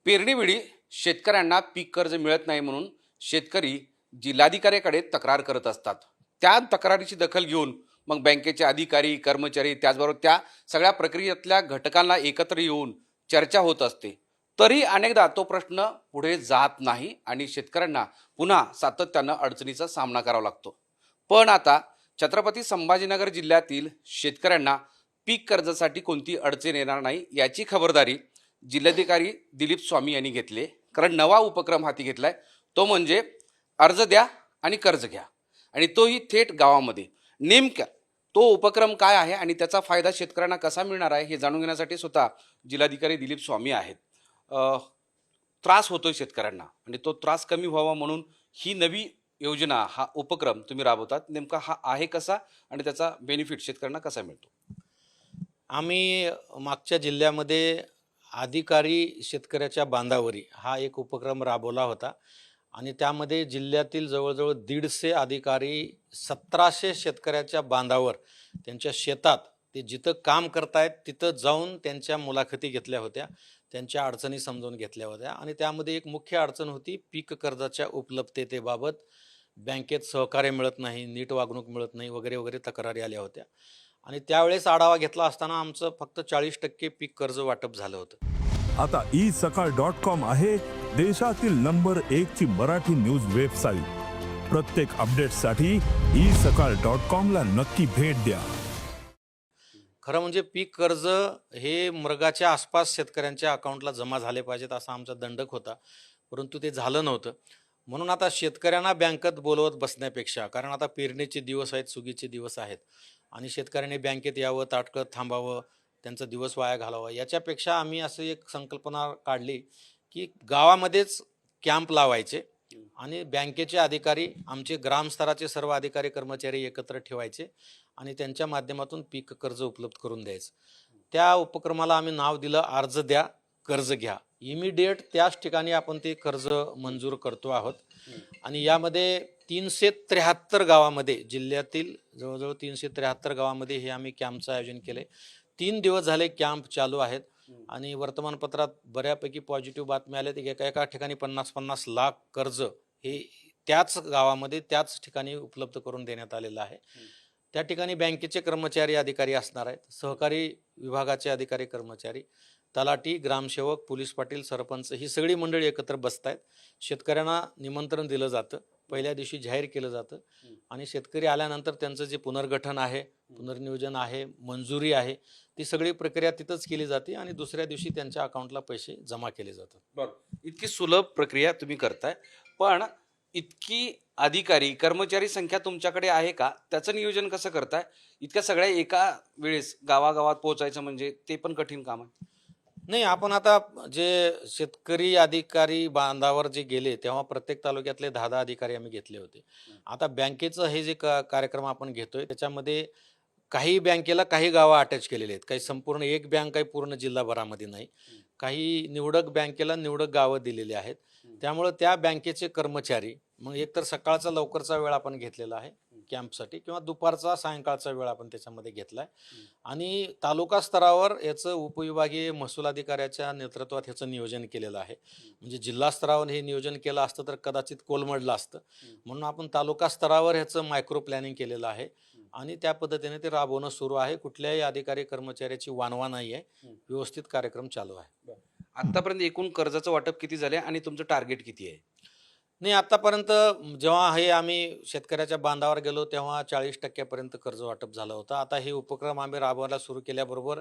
पेरणीवेळी शेतकऱ्यांना पीक कर्ज मिळत नाही म्हणून शेतकरी जिल्हाधिकाऱ्याकडे तक्रार करत असतात. त्या तक्रारीची दखल घेऊन मग बँकेचे अधिकारी, कर्मचारी त्याचबरोबर त्या सगळ्या प्रक्रियेतल्या घटकांना एकत्र येऊन चर्चा होत असते. तरी अनेकदा तो प्रश्न पुढे जात नाही आणि शेतकऱ्यांना पुन्हा सातत्यानं अडचणीचा सामना करावा लागतो. पण आता छत्रपती संभाजीनगर जिल्ह्यातील शेतकऱ्यांना पीक कर्जासाठी कोणती अडचण येणार नाही याची खबरदारी जिल्हाधिकारी दिलीप स्वामी यांनी घेतले. कारण नवा उपक्रम हाती घेतलाय, तो म्हणजे अर्ज द्या आणि कर्ज घ्या, आणि तोही थेट गावामध्ये. नेमक्या तो उपक्रम काय आहे आणि त्याचा फायदा शेतकऱ्यांना कसा मिळणार आहे हे जाणून घेण्यासाठी स्वतः जिल्हाधिकारी दिलीप स्वामी आहेत. त्रास होतोय शेतकऱ्यांना आणि तो त्रास कमी व्हावा म्हणून ही नवी योजना, हा उपक्रम तुम्ही राबवतात. नेमका हा आहे कसा आणि त्याचा बेनिफिट शेतकऱ्यांना कसा मिळतो? आम्ही मागच्या जिल्ह्यामध्ये अधिकारी शेतकऱ्याच्या बांधावरी हा एक उपक्रम राबवला होता आणि त्यामध्ये जिल्ह्यातील जवळजवळ 150 अधिकारी 1700 शेतकऱ्याच्या बांधावर त्यांच्या शेतात ते जिथं काम करतायत तिथं जाऊन त्यांच्या मुलाखती घेतल्या होत्या, त्यांच्या अडचणी समजून घेतल्या होत्या. आणि त्यामध्ये एक मुख्य अडचण होती पीक कर्जाच्या उपलब्धतेबाबत. बँकेत सहकार्य मिळत नाही, नीट वागणूक मिळत नाही वगैरे वगैरे तक्रारी आल्या होत्या. आणि त्यावेळेस आढावा घेतला असताना आमचं फक्त 40% पीक कर्ज वाटप झालं होतं. आता isakal.com आहे देशातील नंबर 1 ची मराठी न्यूज वेबसाईट. प्रत्येक अपडेटसाठी isakal.com ला नक्की भेट द्या. खरं म्हणजे पीक कर्ज हे मृगाच्या आसपास शेतकऱ्यांच्या अकाउंटला जमा झाले पाहिजेत असा आमचा दंडक होता, परंतु ते झालं नव्हतं. म्हणून आता शेतकऱ्यांना बँकेत बोलवत बसण्यापेक्षा, कारण आता पेरणीचे दिवस आहेत, सुगीचे दिवस आहेत आणि शेतकऱ्यांनी बँकेत यावं, ताटकळत थांबावं, त्यांचा दिवस वाया घालावा, याच्यापेक्षा आम्ही असं एक संकल्पना काढली की गावामध्येच कॅम्प लावायचे आणि बँकेचे अधिकारी, आमचे ग्रामस्तराचे सर्व अधिकारी कर्मचारी एकत्र ठेवायचे आणि त्यांच्या माध्यमातून पीक कर्ज उपलब्ध करून द्यायचं. त्या उपक्रमाला आम्ही नाव दिलं अर्ज द्या कर्ज घ्या. इमिडिएट त्याच ठिकाणी आपण ते कर्ज मंजूर करतो आहोत. आणि यामध्ये 373 गावामध्ये, जिल्ह्यातील जवळजवळ 373 गावामध्ये हे आम्ही कॅम्पचं आयोजन केले. 3 दिवस झाले कॅम्प चालू आहेत आणि वर्तमानपत्रात बऱ्यापैकी पॉझिटिव्ह बातम्या आल्या. एका एका ठिकाणी 50-50 लाख कर्ज हे त्याच गावामध्ये त्याच ठिकाणी उपलब्ध करून देण्यात आलेलं आहे. त्या ठिकाणी बँकेचे कर्मचारी अधिकारी असणार आहेत, सहकारी विभागाचे अधिकारी कर्मचारी, तलाठी, ग्रामसेवक, पोलीस पाटील, सरपंच ही सगळी मंडळी एकत्र बसत आहेत. शेतकऱ्यांना निमंत्रण दिलं जातं, पहिल्या दिवशी जाहीर केलं जातं आणि शेतकरी आल्यानंतर त्यांचं जे पुनर्गठन आहे, पुनर्नियोजन आहे, मंजुरी आहे, ती सगळी प्रक्रिया तिथंच केली जाते आणि दुसऱ्या दिवशी त्यांच्या अकाउंटला पैसे जमा केले जातात. बरोबर, इतकी सुलभ प्रक्रिया तुम्ही करताय, पण इतकी अधिकारी कर्मचारी संख्या तुमच्याकडे आहे का? त्याचं नियोजन कसं करताय? इतक्या सगळ्या एका वेळेस गावागावात पोहोचायचं म्हणजे ते पण कठीण काम आहे. नाही, आपण आता जे शेतकरी अधिकारी बांधावर जे गेले तेव्हा प्रत्येक तालुक्यातले 10-10 अधिकारी आम्ही घेतले होते. आता बँकेचं हे जे कार्यक्रम आपण घेतोय त्याच्यामध्ये काही बँकेला काही गावं अटॅच केलेले आहेत, काही संपूर्ण एक बँक काही पूर्ण जिल्हाभरामध्ये नाही, काही निवडक बँकेला निवडक गावं दिलेली आहेत. त्यामुळं त्या बँकेचे कर्मचारी मग एकतर सकाळचा लवकरचा वेळ आपण घेतलेला आहे कॅम्पसाठी किंवा दुपारचा सायंकाळचा वेळ आपण त्याच्यामध्ये घेतला आहे. आणि तालुका स्तरावर याचं उपविभागीय महसूल अधिकाऱ्याच्या नेतृत्वात ह्याचं नियोजन केलेलं आहे. म्हणजे जिल्हा स्तरावर हे नियोजन केलं असतं तर कदाचित कोलमडलं असतं, म्हणून आपण तालुका स्तरावर ह्याचं मायक्रो प्लॅनिंग केलेलं आहे आणि त्या पद्धतीने ते राबवणं सुरू आहे. कुठल्याही अधिकारी कर्मचाऱ्याची वानवा नाही आहे, व्यवस्थित कार्यक्रम चालू आहे. आतापर्यंत एकूण कर्जाचं वाटप किती झाले आणि तुमचं टार्गेट किती आहे? नाही, आतापर्यंत जेव्हा हे आम्ही शेतकऱ्याच्या बांधावर गेलो तेव्हा 40% कर्ज वाटप झालं होतं. आता हे उपक्रम आम्ही राबवायला सुरू केल्याबरोबर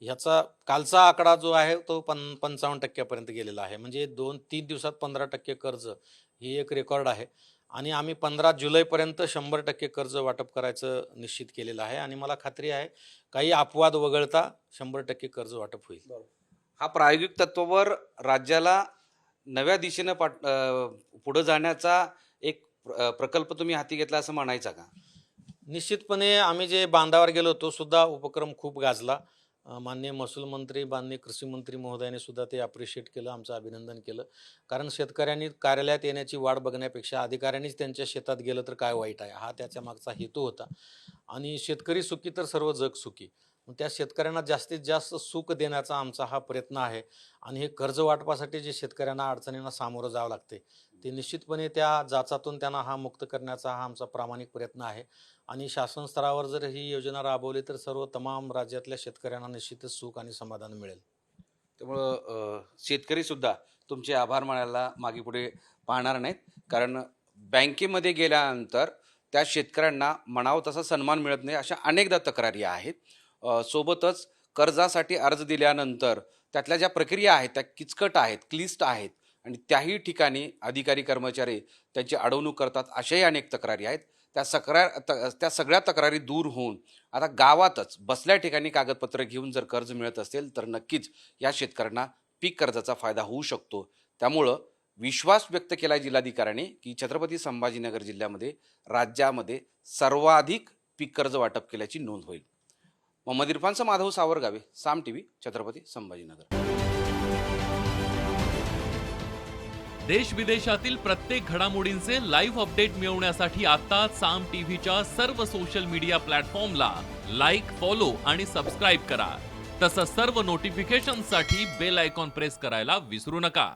ह्याचा कालचा आकडा जो आहे तो 55% गेलेला आहे. म्हणजे 2-3 दिवसात 15% कर्ज ही एक रेकॉर्ड आहे आणि आम्ही 15 जुलैपर्यंत 100% कर्ज वाटप करायचं निश्चित केलेलं आहे आणि मला खात्री आहे काही अपवाद वगळता 100% कर्ज वाटप होईल. हा प्रायोगिक तत्वावर राज्याला नव्या दिशेनं पुढे जाण्याचा एक प्रकल्प तुम्ही हाती घेतला असं म्हणायचा का? निश्चितपणे आम्ही जे बांधावर गेलो तो सुद्धा उपक्रम खूप गाजला. माननीय महसूल मंत्री, माननीय कृषी मंत्री महोदयाने सुद्धा ते अप्रिशिएट केलं, आमचं अभिनंदन केलं. कारण शेतकऱ्यांनी कार्यालयात येण्याची वाट बघण्यापेक्षा अधिकाऱ्यांनीच त्यांच्या शेतात गेलं तर काय वाईट आहे, हा त्याच्या मागचा हेतू होता. आणि शेतकरी सुखी तर सर्व जग सुखी. मग त्या शेतकऱ्यांना जास्तीत जास्त सुख देण्याचा आमचा हा प्रयत्न आहे. आणि हे कर्ज वाटपासाठी जे शेतकऱ्यांना अडचणींना सामोरं जावं लागते ते निश्चितपणे त्या जाचातून त्यांना हा मुक्त करण्याचा हा आमचा प्रामाणिक प्रयत्न आहे. आणि शासन स्तरावर जर ही योजना राबवली तर सर्व तमाम राज्यातल्या शेतकऱ्यांना निश्चितच सुख आणि समाधान मिळेल. त्यामुळं शेतकरी सुद्धा तुमचे आभार मानायला मागे पुढे पाहणार नाहीत, कारण बँकेमध्ये गेल्यानंतर त्या शेतकऱ्यांना म्हणावं तसा सन्मान मिळत नाही, अशा अनेकदा तक्रारी आहेत. सोबतच कर्जासाठी अर्ज दिल्यानंतर त्यातल्या ज्या प्रक्रिया आहेत त्या किचकट आहेत, क्लिष्ट आहेत आणि त्याही ठिकाणी अधिकारी कर्मचारी त्यांची अडवणूक करतात, अशाही अनेक तक्रारी आहेत. त्या सगळ्या तक्रारी दूर होऊन आता गावातच बसल्या ठिकाणी कागदपत्र घेऊन जर कर्ज मिळत असेल तर नक्कीच या शेतकऱ्यांना पीक कर्जाचा फायदा होऊ शकतो. त्यामुळं विश्वास व्यक्त केला जिल्हाधिकाऱ्यांनी की छत्रपती संभाजीनगर जिल्ह्यामध्ये राज्यामध्ये सर्वाधिक पीक कर्ज वाटप केल्याची नोंद होईल. मोहम्मद इरफानचा माधव सावरगावे, साम टीव्ही, छत्रपती संभाजीनगर. देश विदेशातील प्रत्येक घडामोडींचे लाईव्ह अपडेट मिळवण्यासाठी आता साम टीव्हीच्या सर्व सोशल मीडिया प्लॅटफॉर्मला लाईक, फॉलो आणि सबस्क्राईब करा. तसंच सर्व नोटिफिकेशनसाठी बेल आयकॉन प्रेस करायला विसरू नका.